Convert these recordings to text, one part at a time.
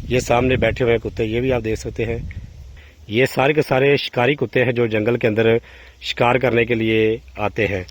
ये सामने बैठे हुए कुत्ते, ये भी आप देख सकते हैं। ये सारे के सारे शिकारी कुत्ते हैं जो जंगल के अंदर शिकार करने के लिए आते हैं।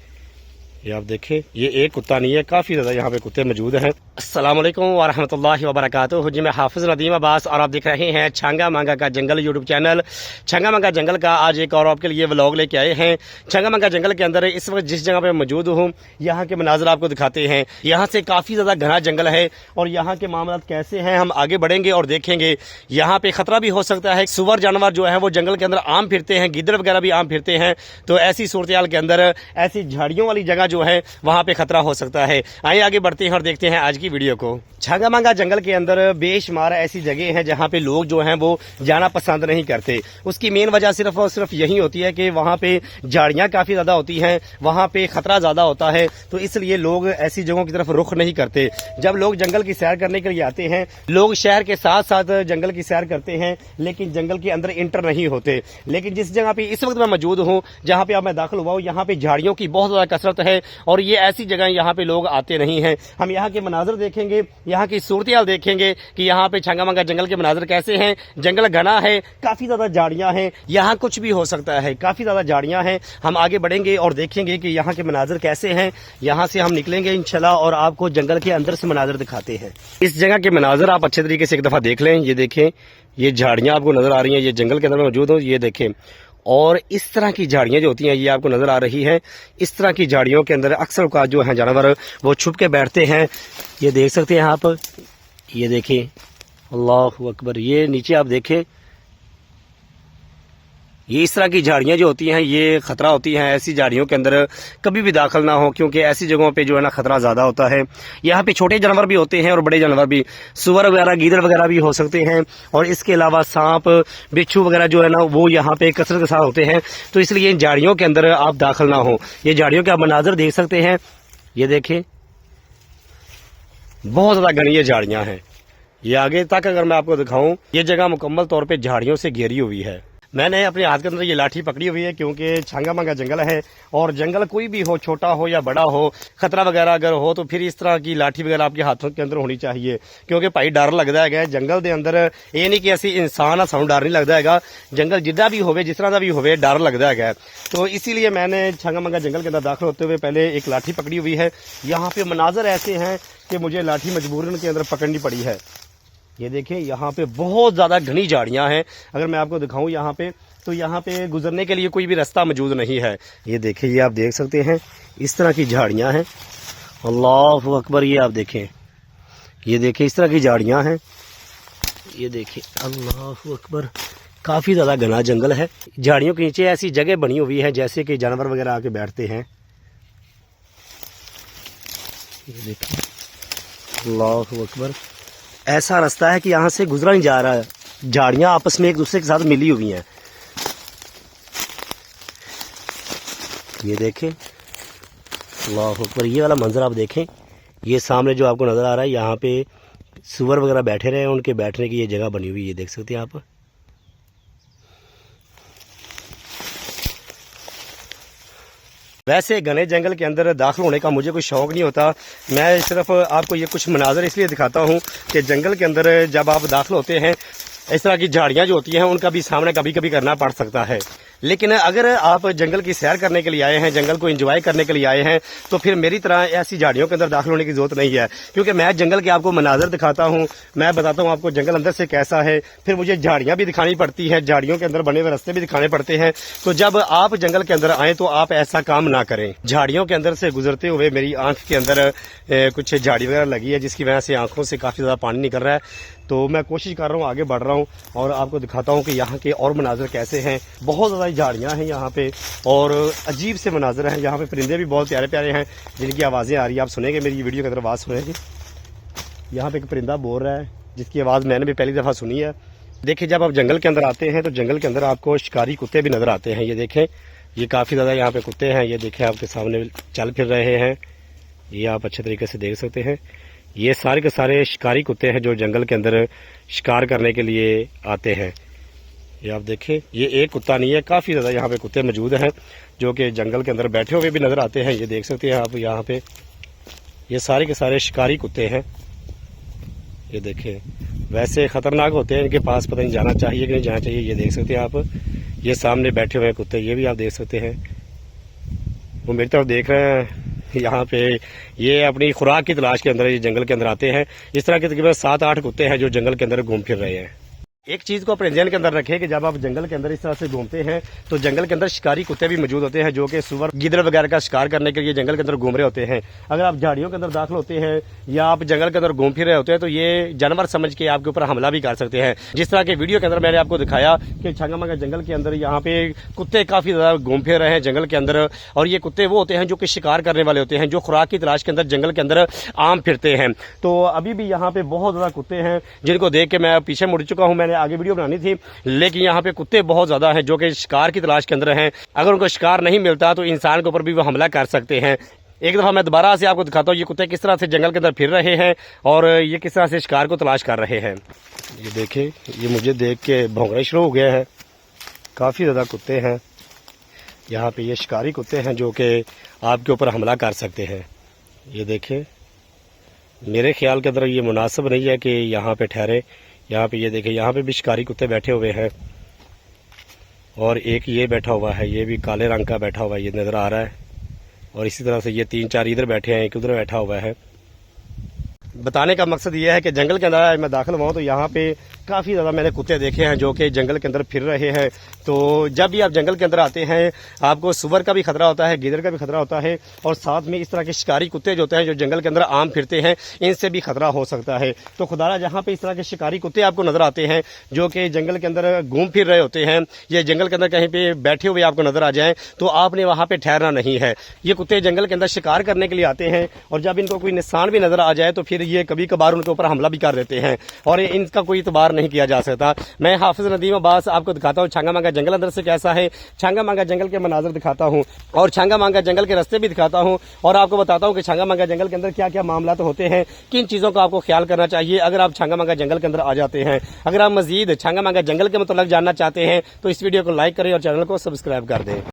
ये आप देखें, ये एक कुत्ता नहीं है, काफ़ी ज़्यादा यहाँ पे कुत्ते मौजूद हैं। अस्सलाम वालेकुम वरहमतुल्लाहि वबरकातुहू। जी मैं हाफिज़ नदीम अब्बास और आप देख रहे हैं छंगा मंगा का जंगल यूट्यूब चैनल। छंगा मंगा जंगल का आज एक और आपके लिए व्लॉग लेके आए हैं। छंगा मंगा जंगल के अंदर इस वक्त जिस जगह पे मौजूद हूँ, यहाँ के मनाजर आपको दिखाते हैं। यहाँ से काफ़ी ज़्यादा घना जंगल है और यहाँ के मामला कैसे हैं हम आगे बढ़ेंगे और देखेंगे। यहाँ पे खतरा भी हो सकता है, सुअर जानवर जो है वो जंगल के अंदर आम फिरते हैं, गिद्दड़ वगैरह भी आम फिरते हैं। तो ऐसी सूरत के अंदर ऐसी झाड़ियों वाली जगह जो है वहां पे खतरा हो सकता है। आइए आगे बढ़ते हैं और देखते हैं आज की वीडियो को। छंगा मंगा जंगल के अंदर बेशुमार ऐसी जगह हैं जहां पे लोग जो हैं वो जाना पसंद नहीं करते। उसकी मेन वजह सिर्फ और सिर्फ यही होती है कि वहां पे झाड़ियां काफी ज्यादा होती हैं, वहां पे खतरा ज्यादा होता है, तो इसलिए लोग ऐसी जगहों की तरफ रुख नहीं करते। जब लोग जंगल की सैर करने के लिए आते हैं, लोग शहर के साथ साथ जंगल की सैर करते हैं, लेकिन जंगल के अंदर इंटर नहीं होते। लेकिन जिस जगह पे इस वक्त मैं मौजूद हूँ, जहां पे अब मैं दाखिल हुआ हूँ, यहाँ पे झाड़ियों की बहुत ज्यादा कसरत है और ये ऐसी जगह यहाँ पे लोग आते नहीं हैं। हम यहाँ के मनाजर देखेंगे, यहाँ की सूरत देखेंगे कि यहाँ पे छंगा मंगा जंगल के मनाजर कैसे हैं। जंगल घना है, काफी ज्यादा झाड़ियां हैं, यहाँ कुछ भी हो सकता है, काफी ज्यादा झाड़ियां हैं। हम आगे बढ़ेंगे और देखेंगे कि यहाँ के मनाजर कैसे हैं। यहाँ से हम निकलेंगे इंशाल्लाह और आपको जंगल के अंदर से मनाजर दिखाते हैं। इस जगह के मनाजर आप अच्छे तरीके से एक दफा देख लें। ये देखें, ये झाड़ियां आपको नजर आ रही हैं, ये जंगल के अंदर मौजूद हो, ये देखें। और इस तरह की झाड़ियां जो होती हैं ये आपको नजर आ रही हैं। इस तरह की झाड़ियों के अंदर अक्सर का जो है जानवर वो छुप के बैठते हैं। ये देख सकते हैं आप, ये देखें, अल्लाहु अकबर। ये नीचे आप देखें, ये इस तरह की झाड़ियां जो होती हैं ये खतरा होती हैं। ऐसी झाड़ियों के अंदर कभी भी दाखिल ना हो, क्योंकि ऐसी जगहों पे जो है ना खतरा ज्यादा होता है। यहाँ पे छोटे जानवर भी होते हैं और बड़े जानवर भी, सुअर वगैरह गीदड़ वगैरह भी हो सकते हैं। और इसके अलावा सांप बिच्छू वगैरह जो है ना वो यहाँ पे कसरत के साथ होते हैं। तो इसलिए इन झाड़ियों के अंदर आप दाखिल ना हो। ये झाड़ियों के आप मनाजर देख सकते हैं, ये देखें, बहुत ज्यादा घनी ये झाड़ियां हैं। ये आगे तक अगर मैं आपको दिखाऊं, ये जगह मुकम्मल तौर पे झाड़ियों से घेरी हुई है। मैंने अपने हाथ के अंदर ये लाठी पकड़ी हुई है क्योंकि छंगा मंगा जंगल है और जंगल कोई भी हो, छोटा हो या बड़ा हो, खतरा वगैरह अगर हो तो फिर इस तरह की लाठी वगैरह आपके हाथों के अंदर होनी चाहिए। क्योंकि भाई डर लगता है जंगल के अंदर, ये नहीं कि असं इंसान आ सानू डर नहीं लगता है, जंगल जिदा भी हो, जिस तरह का भी हो, डर लगता है। तो इसीलिए मैंने छंगा मंगा जंगल के अंदर दाखिल होते हुए पहले एक लाठी पकड़ी हुई है। यहाँ पे मनाजर ऐसे हैं कि मुझे लाठी मजबूरन के अंदर पकड़नी पड़ी है। ये देखें, यहाँ पे बहुत ज्यादा घनी झाड़ियां हैं। अगर मैं आपको दिखाऊं यहाँ पे, तो यहाँ पे गुजरने के लिए कोई भी रास्ता मौजूद नहीं है। ये देखें, ये आप देख सकते हैं, इस तरह की झाड़ियां हैं। अल्लाहु अकबर। ये आप देखें, ये देखें, इस तरह की झाड़ियां हैं। ये देखें, अल्लाहु अकबर, काफी ज्यादा घना जंगल है। झाड़ियों के नीचे ऐसी जगह बनी हुई है जैसे कि जानवर वगैरह आके बैठते हैं। ये देखें, अल्लाहु अकबर, ऐसा रास्ता है कि यहाँ से गुजरा नहीं जा रहा है। झाड़ियां आपस में एक दूसरे के साथ मिली हुई हैं। ये देखें, अल्लाह अकबर, ये वाला मंजर आप देखें। ये सामने जो आपको नजर आ रहा है, यहाँ पे सुअर वगैरह बैठे रहे हैं, उनके बैठने की ये जगह बनी हुई है, ये देख सकते हैं आप। वैसे घने जंगल के अंदर दाखिल होने का मुझे कोई शौक नहीं होता। मैं सिर्फ आपको ये कुछ मनाजर इसलिए दिखाता हूँ कि जंगल के अंदर जब आप दाखिल होते हैं, इस तरह की झाड़ियां जो होती हैं उनका भी सामना कभी कभी करना पड़ सकता है। लेकिन अगर आप जंगल की सैर करने के लिए आए हैं, जंगल को एंजॉय करने के लिए आए हैं, तो फिर मेरी तरह ऐसी झाड़ियों के अंदर दाखिल होने की जरूरत नहीं है। क्योंकि मैं जंगल के आपको मनाजर दिखाता हूँ, मैं बताता हूँ आपको जंगल अंदर से कैसा है। फिर मुझे झाड़ियां भी दिखानी पड़ती हैं, झाड़ियों के अंदर बने हुए रास्ते भी दिखाने पड़ते हैं। तो जब आप जंगल के अंदर आए तो आप ऐसा काम ना करें। झाड़ियों के अंदर से गुजरते हुए मेरी आंख के अंदर कुछ झाड़ी वगैरह लगी है, जिसकी वजह से आंखों से काफी ज्यादा पानी निकल रहा है। तो मैं कोशिश कर रहा हूँ, आगे बढ़ रहा हूँ और आपको दिखाता हूँ कि यहाँ के और मनाजर कैसे हैं। बहुत ज़्यादा झाड़ियाँ हैं यहाँ पे और अजीब से मनाजर हैं। यहाँ पे परिंदे भी बहुत प्यारे प्यारे हैं जिनकी आवाज़ें आ रही है, आप सुनेंगे, मेरी वीडियो के अंदर आवाज़ सुनेंगे। यहाँ पे एक परिंदा बोल रहा है जिसकी आवाज़ मैंने भी पहली दफ़ा सुनी है। देखिए, जब आप जंगल के अंदर आते हैं तो जंगल के अंदर आपको शिकारी कुत्ते भी नज़र आते हैं। ये देखें, ये काफ़ी ज़्यादा यहाँ पे कुत्ते हैं। ये देखें, आपके सामने चल फिर रहे हैं, ये आप अच्छे तरीके से देख सकते हैं। ये सारे के सारे शिकारी कुत्ते हैं जो जंगल के अंदर शिकार करने के लिए आते हैं। ये आप देखें, ये एक कुत्ता नहीं है, काफ़ी ज़्यादा यहाँ पे कुत्ते मौजूद हैं जो कि जंगल के अंदर बैठे हुए भी नज़र आते हैं। ये देख सकते हैं आप यहाँ पे, ये सारे के सारे शिकारी कुत्ते हैं। ये देखें, वैसे खतरनाक होते हैं, इनके पास पता नहीं जाना चाहिए कि नहीं जाना चाहिए। ये देख सकते हैं आप, ये सामने बैठे हुए हैं कुत्ते, ये भी आप देख सकते हैं, वो मेरी तरफ देख रहे हैं। यहाँ पे ये अपनी खुराक की तलाश के अंदर ये जंगल के अंदर आते हैं। इस तरह के तकरीबन 7-8 कुत्ते हैं जो जंगल के अंदर घूम फिर रहे हैं। एक चीज को अपने ध्यान के अंदर रखें कि जब आप जंगल के अंदर इस तरह से घूमते हैं तो जंगल के अंदर शिकारी कुत्ते भी मौजूद होते हैं जो कि सुअर, गिद्ध वगैरह का शिकार करने के लिए जंगल के अंदर घूम रहे होते हैं। अगर आप झाड़ियों के अंदर दाखिल होते हैं या आप जंगल के अंदर घूम फिर रहे होते हैं तो ये जानवर समझ के आपके ऊपर हमला भी कर सकते हैं। जिस तरह के वीडियो के अंदर मैंने आपको दिखाया कि छंगामांगा जंगल के अंदर यहाँ पे कुत्ते काफी ज्यादा घूम फिर रहे हैं जंगल के अंदर, और ये कुत्ते वो होते हैं जो कि शिकार करने वाले होते हैं, जो खुराक की तलाश के अंदर जंगल के अंदर आम फिरते हैं। तो अभी भी यहाँ पे बहुत ज्यादा कुत्ते हैं जिनको देख के मैं पीछे मुड़ चुका हूँ। मैंने आगे वीडियो बनानी थी, लेकिन यहाँ पे कुत्ते बहुत ज्यादा हैं जो कि शिकार की तलाश के अंदर हैं। अगर उनको शिकार नहीं मिलता तो इंसान के ऊपर भी वो हमला कर सकते हैं। एक दफा मैं दोबारा से आपको दिखाता हूँ ये कुत्ते किस तरह से जंगल के अंदर फिर रहे हैं और ये किस तरह से शिकार को तलाश कर रहे हैं। ये देखें, ये मुझे देख के भौंकना शुरू हो गया है। काफी ज्यादा कुत्ते हैं यहाँ पे, ये शिकारी कुत्ते हैं जो कि आपके ऊपर हमला कर सकते हैं। ये देखें, मेरे ख्याल के अंदर ये मुनासिब नहीं है कि यहाँ पे ठहरे। यहाँ पे ये देखें, यहाँ पे भी शिकारी कुत्ते बैठे हुए हैं और एक ये बैठा हुआ है, ये भी काले रंग का बैठा हुआ है, ये नजर आ रहा है। और इसी तरह से ये 3-4 इधर बैठे हैं, एक उधर बैठा हुआ है। बताने का मकसद ये है कि जंगल के अंदर मैं दाखिल हुआ तो यहाँ पे काफ़ी ज़्यादा मैंने कुत्ते देखे हैं जो कि जंगल के अंदर फिर रहे हैं। तो जब भी आप जंगल के अंदर आते हैं आपको सुअर का भी खतरा होता है, गिद्ध का भी खतरा होता है, और साथ में इस तरह के शिकारी कुत्ते जो होते हैं जो जंगल के अंदर आम फिरते हैं, इनसे भी खतरा हो सकता है। तो खुदारा जहाँ पे इस तरह के शिकारी कुत्ते आपको नजर आते हैं जो कि जंगल के अंदर घूम फिर रहे होते हैं, ये जंगल के अंदर कहीं पे बैठे हुए आपको नजर आ जाए तो आपने वहाँ पे ठहरना नहीं है। ये कुत्ते जंगल के अंदर शिकार करने के लिए आते हैं और जब इनको कोई निशान भी नजर आ जाए तो फिर ये कभी कभार उनके ऊपर हमला भी कर देते हैं और इनका कोई इतबार नहीं किया जा सकता। मैं हाफिज नदीम अब्बास आपको दिखाता हूँ छंगामांगा जंगल अंदर से कैसा है, छंगामांगा जंगल के मनाजर दिखाता हूँ और छंगामांगा जंगल के रास्ते भी दिखाता हूँ और आपको बताता हूँ कि छंगामांगा जंगल के अंदर क्या क्या मामला तो होते हैं, किन चीजों का आपको ख्याल करना चाहिए अगर आप छंगामांगा जंगल के अंदर आ जाते हैं। अगर आप मजीद छंगामांगा जंगल के मतलब जानना चाहते हैं तो इस वीडियो को लाइक करें और चैनल को सब्सक्राइब कर दें।